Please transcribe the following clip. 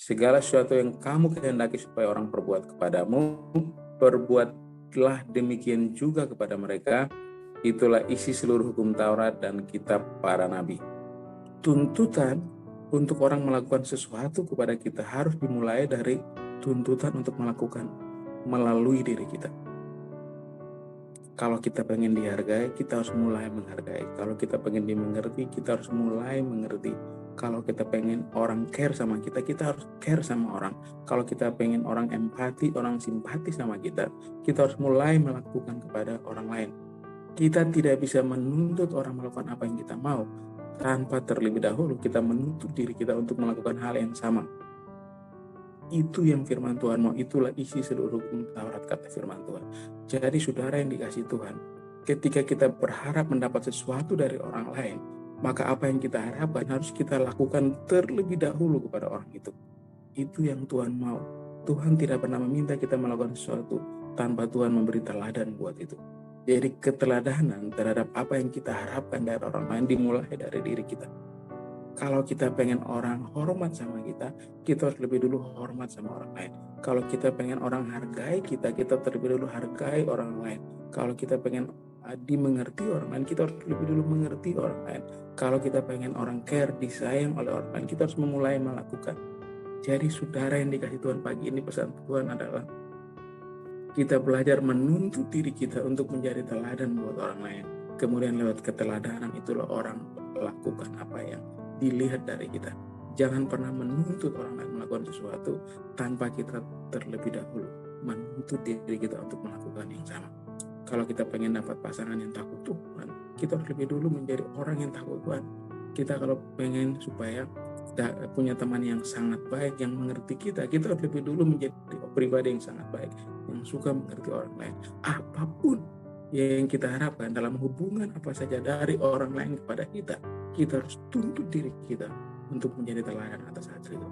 Segala sesuatu yang kamu kehendaki supaya orang perbuat kepadamu, perbuatlah demikian juga kepada mereka. Itulah isi seluruh hukum Taurat dan kitab para nabi. Tuntutan untuk orang melakukan sesuatu kepada kita harus dimulai dari tuntutan untuk melakukan melalui diri kita. Kalau kita pengen dihargai, kita harus mulai menghargai. Kalau kita pengen dimengerti, kita harus mulai mengerti. Kalau kita pengen orang care sama kita, kita harus care sama orang. Kalau kita pengen orang empati, orang simpati sama kita harus mulai melakukan kepada orang lain. Kita tidak bisa menuntut orang melakukan apa yang kita mau tanpa terlebih dahulu kita menuntut diri kita untuk melakukan hal yang sama. Itu yang firman Tuhan mau, itulah isi seluruh hukum Taurat, kata firman Tuhan. Jadi saudara yang dikasih Tuhan, ketika kita berharap mendapat sesuatu dari orang lain, maka apa yang kita harapkan harus kita lakukan terlebih dahulu kepada orang itu. Itu yang Tuhan mau. Tuhan tidak pernah meminta kita melakukan sesuatu tanpa Tuhan memberi teladan buat itu. Jadi keteladanan terhadap apa yang kita harapkan dari orang lain dimulai dari diri kita. Kalau kita pengen orang hormat sama kita harus lebih dulu hormat sama orang lain. Kalau kita pengen orang hargai kita terlebih dulu hargai orang lain. Kalau kita pengen dimengerti orang lain, kita harus lebih dulu mengerti orang lain. Kalau kita pengen orang care, disayang oleh orang lain, kita harus memulai melakukan. Jadi saudara yang dikasih Tuhan, pagi ini pesan Tuhan adalah kita belajar menuntut diri kita untuk menjadi teladan buat orang lain. Kemudian lewat keteladanan itulah orang melakukan apa yang dilihat dari kita. Jangan pernah menuntut orang lain melakukan sesuatu tanpa kita terlebih dahulu menuntut diri kita untuk melakukan yang sama. Kalau kita pengen dapat pasangan yang takut Tuhan, kita harus lebih dulu menjadi orang yang takut Tuhan. Kita kalau pengen supaya punya teman yang sangat baik, yang mengerti kita harus lebih dulu menjadi pribadi yang sangat baik, yang suka mengerti orang lain. Apapun yang kita harapkan dalam hubungan apa saja dari orang lain kepada kita harus tuntut diri kita untuk menjadi teladan atas hal itu.